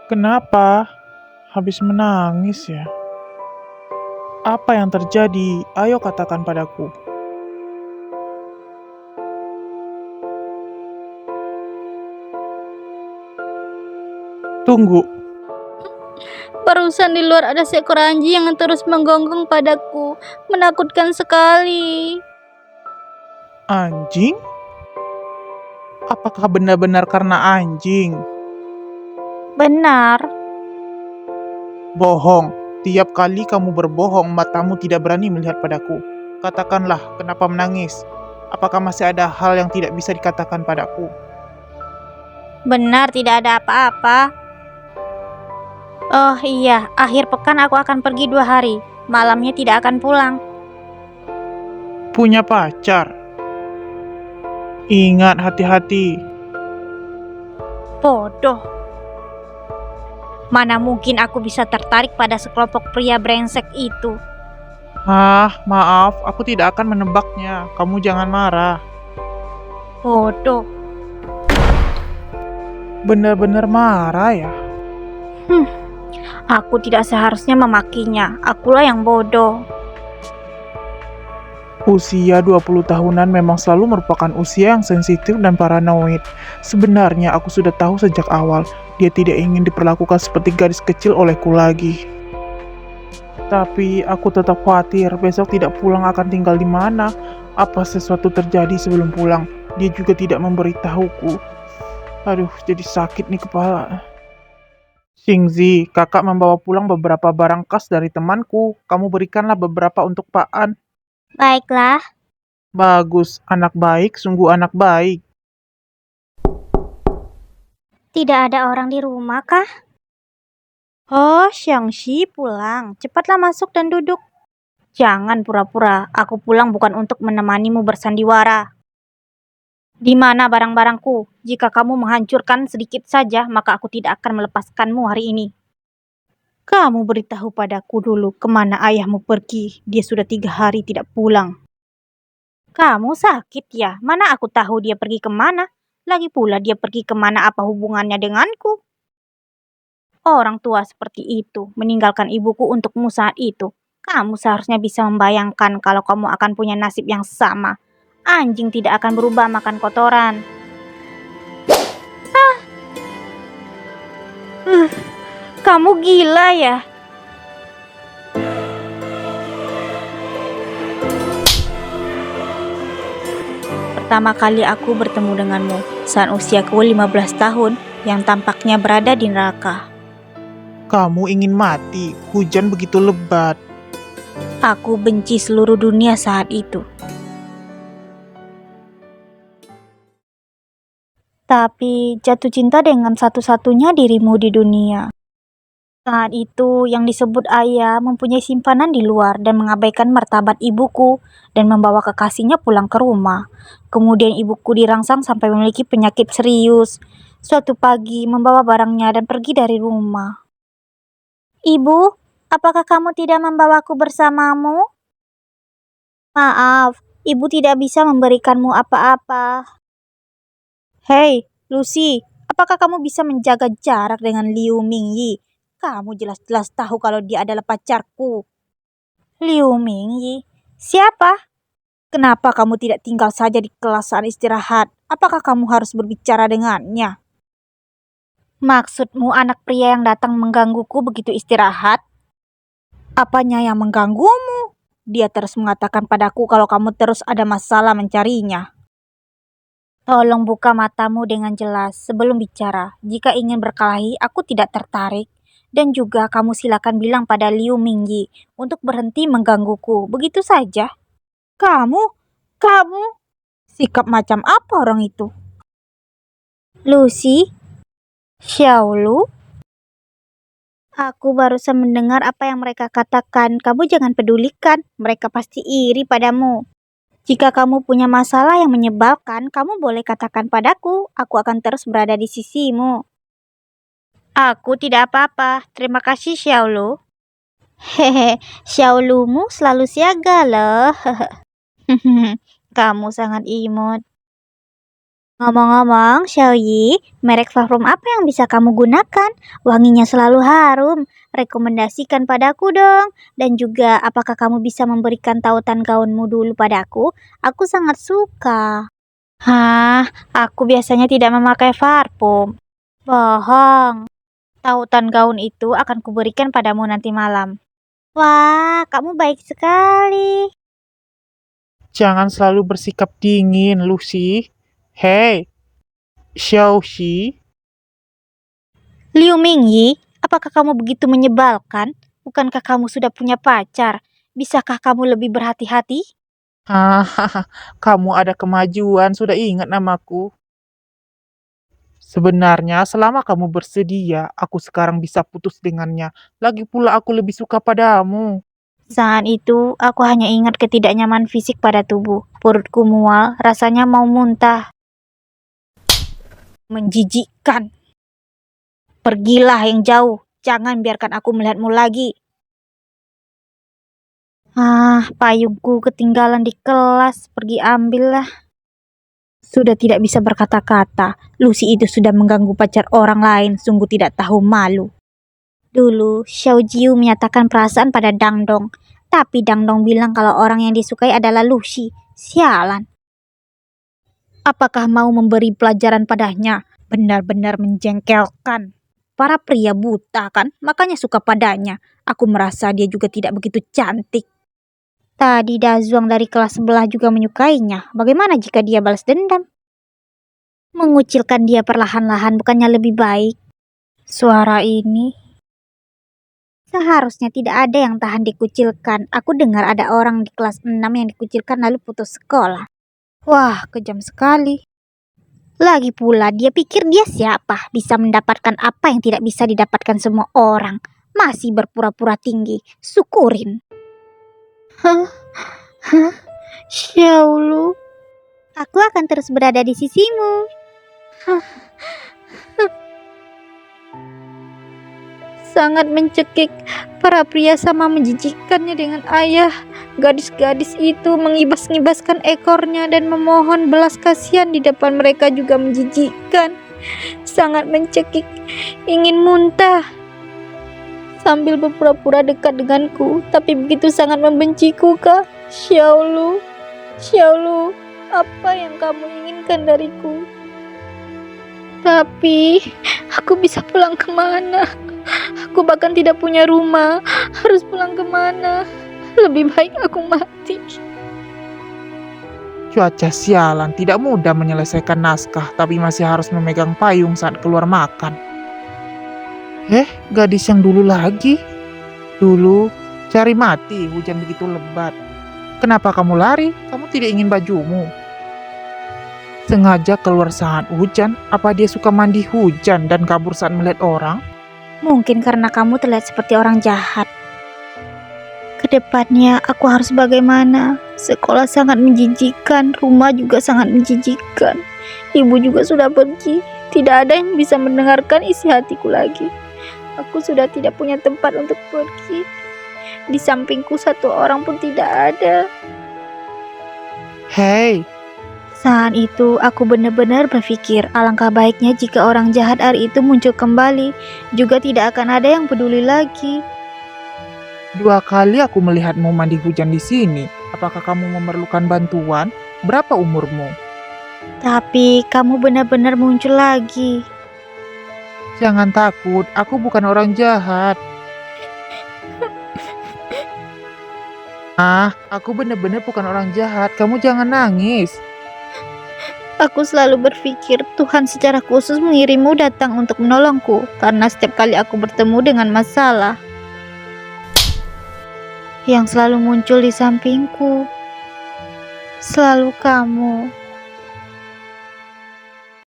Kenapa? Habis menangis ya? Apa yang terjadi? Ayo katakan padaku. Tunggu, Barusan di luar ada seekor anjing yang terus menggonggong padaku. Menakutkan sekali. anjing? Apakah benar-benar karena anjing? Benar. Bohong. Tiap kali kamu berbohong, matamu tidak berani melihat padaku. Katakanlah, kenapa menangis? Apakah masih ada hal yang tidak bisa dikatakan padaku? Benar, tidak ada apa-apa. Oh iya, akhir pekan aku akan pergi 2 hari. Malamnya tidak akan pulang. Punya pacar? Ingat, hati-hati. Bodoh. Mana mungkin aku bisa tertarik pada sekelompok pria brengsek itu. Maaf, aku tidak akan menebaknya. Kamu jangan marah. Bodoh. Benar-benar marah ya? Aku tidak seharusnya memakinya. Akulah yang bodoh. Usia 20 tahunan memang selalu merupakan usia yang sensitif dan paranoid. Sebenarnya aku sudah tahu sejak awal, dia tidak ingin diperlakukan seperti gadis kecil olehku lagi. Tapi aku tetap khawatir besok tidak pulang akan tinggal di mana. Apa sesuatu terjadi sebelum pulang? Dia juga tidak memberitahuku. Aduh, jadi sakit nih kepala. Xingzi, kakak membawa pulang beberapa barang khas dari temanku. Kamu berikanlah beberapa untuk Pak An. Baiklah. Bagus, anak baik, sungguh anak baik. Tidak ada orang di rumah kah? Oh, Xiangxi pulang. Cepatlah masuk dan duduk. Jangan pura-pura. Aku pulang bukan untuk menemanimu bersandiwara. Di mana barang-barangku? Jika kamu menghancurkan sedikit saja, maka aku tidak akan melepaskanmu hari ini. Kamu beritahu padaku dulu kemana ayahmu pergi. Dia sudah 3 hari tidak pulang. Kamu sakit ya? Mana aku tahu dia pergi kemana? Lagi pula dia pergi kemana, apa hubungannya denganku? Orang tua seperti itu meninggalkan ibuku untukmu saat itu. Kamu seharusnya bisa membayangkan kalau kamu akan punya nasib yang sama. Anjing tidak akan berubah makan kotoran. Kamu gila ya? Pertama kali aku bertemu denganmu saat usiaku 15 tahun yang tampaknya berada di neraka. Kamu ingin mati, hujan begitu lebat. Aku benci seluruh dunia saat itu. Tapi jatuh cinta dengan satu-satunya dirimu di dunia. Saat itu yang disebut ayah mempunyai simpanan di luar dan mengabaikan martabat ibuku dan membawa kekasihnya pulang ke rumah. Kemudian ibuku dirangsang sampai memiliki penyakit serius. Suatu pagi membawa barangnya dan pergi dari rumah. Ibu, apakah kamu tidak membawaku bersamamu? Maaf, ibu tidak bisa memberikanmu apa-apa. Hei, Lucy, apakah kamu bisa menjaga jarak dengan Liu Mingyi? Kamu jelas-jelas tahu kalau dia adalah pacarku. Liu Mingyi? Siapa? Kenapa kamu tidak tinggal saja di kelas saat istirahat? Apakah kamu harus berbicara dengannya? Maksudmu anak pria yang datang menggangguku begitu istirahat? Apanya yang mengganggumu? Dia terus mengatakan padaku kalau kamu terus ada masalah mencarinya. Tolong buka matamu dengan jelas sebelum bicara. Jika ingin berkelahi, aku tidak tertarik. Dan juga kamu silakan bilang pada Liu Mingyi untuk berhenti menggangguku. Begitu saja. Kamu? Sikap macam apa orang itu? Lucy? Xiaolu? Aku barusan mendengar apa yang mereka katakan. Kamu jangan pedulikan. Mereka pasti iri padamu. Jika kamu punya masalah yang menyebalkan, kamu boleh katakan padaku. Aku akan terus berada di sisimu. Aku tidak apa-apa. Terima kasih, Xiaolu. Hehe, Xiaolumu selalu siaga loh. Kamu sangat imut. Ngomong-ngomong, Xiaoyi, merek parfum apa yang bisa kamu gunakan? Wanginya selalu harum. Rekomendasikan padaku dong. Dan juga, apakah kamu bisa memberikan tautan gaunmu dulu padaku? Aku sangat suka. Hah, aku biasanya tidak memakai parfum. Bohong. Tautan gaun itu akan kuberikan padamu nanti malam. Wah, kamu baik sekali. Jangan selalu bersikap dingin, Lucy. Hei, Xiaoxi. Liu Mingyi, apakah kamu begitu menyebalkan? Bukankah kamu sudah punya pacar? Bisakah kamu lebih berhati-hati? Hahaha, kamu ada kemajuan, sudah ingat namaku. Sebenarnya, selama kamu bersedia, aku sekarang bisa putus dengannya. Lagi pula aku lebih suka padamu. Saat itu, aku hanya ingat ketidaknyaman fisik pada tubuh. Perutku mual, rasanya mau muntah. Menjijikkan. Pergilah yang jauh. Jangan biarkan aku melihatmu lagi. Payungku ketinggalan di kelas. Pergi ambillah. Sudah tidak bisa berkata-kata. Lucy itu sudah mengganggu pacar orang lain. Sungguh tidak tahu malu. Dulu, Xiao Jiu menyatakan perasaan pada Dang Dong. Tapi Dang Dong bilang kalau orang yang disukai adalah Lucy. Sialan. Apakah mau memberi pelajaran padanya? Benar-benar menjengkelkan. Para pria buta kan, makanya suka padanya. Aku merasa dia juga tidak begitu cantik. Tadi Dazuang dari kelas sebelah juga menyukainya. Bagaimana jika dia balas dendam? Mengucilkan dia perlahan-lahan bukannya lebih baik? Suara ini seharusnya tidak ada yang tahan dikucilkan. Aku dengar ada orang di kelas 6 yang dikucilkan lalu putus sekolah. Wah, kejam sekali. Lagi pula dia pikir dia siapa? Bisa mendapatkan apa yang tidak bisa didapatkan semua orang. Masih berpura-pura tinggi. Syukurin. Xiaolu. Aku akan terus berada di sisimu. Sangat mencekik. Para pria sama menjijikkannya dengan ayah. Gadis-gadis itu mengibas-ngibaskan ekornya dan memohon belas kasihan di depan mereka juga menjijikkan. Sangat mencekik. Ingin muntah. Sambil berpura-pura dekat denganku, tapi begitu sangat membenciku kah? Xiaolu, Xiaolu, apa yang kamu inginkan dariku? Tapi, aku bisa pulang kemana? Aku bahkan tidak punya rumah. Harus pulang kemana? Lebih baik aku mati. Cuaca sialan, tidak mudah menyelesaikan naskah, tapi masih harus memegang payung saat keluar makan. Gadis yang dulu lagi? Dulu, cari mati, hujan begitu lebat. Kenapa kamu lari? Kamu tidak ingin bajumu? Sengaja keluar saat hujan? Apa dia suka mandi hujan dan kabur saat melihat orang? Mungkin karena kamu terlihat seperti orang jahat. Kedepannya aku harus bagaimana? Sekolah sangat menjijikkan, rumah juga sangat menjijikkan. Ibu juga sudah pergi. Tidak ada yang bisa mendengarkan isi hatiku lagi. Aku sudah tidak punya tempat untuk pergi. Di sampingku satu orang pun tidak ada. Hei, Saat itu aku benar-benar berpikir alangkah baiknya jika orang jahat hari itu muncul kembali. Juga tidak akan ada yang peduli lagi. 2 kali aku melihatmu mandi hujan di sini. Apakah kamu memerlukan bantuan? Berapa umurmu? Tapi kamu benar-benar muncul lagi. Jangan takut, aku bukan orang jahat. Aku benar-benar bukan orang jahat. Kamu jangan nangis. Aku selalu berpikir Tuhan secara khusus mengirimmu datang untuk menolongku. Karena setiap kali aku bertemu dengan masalah yang selalu muncul di sampingku, selalu kamu.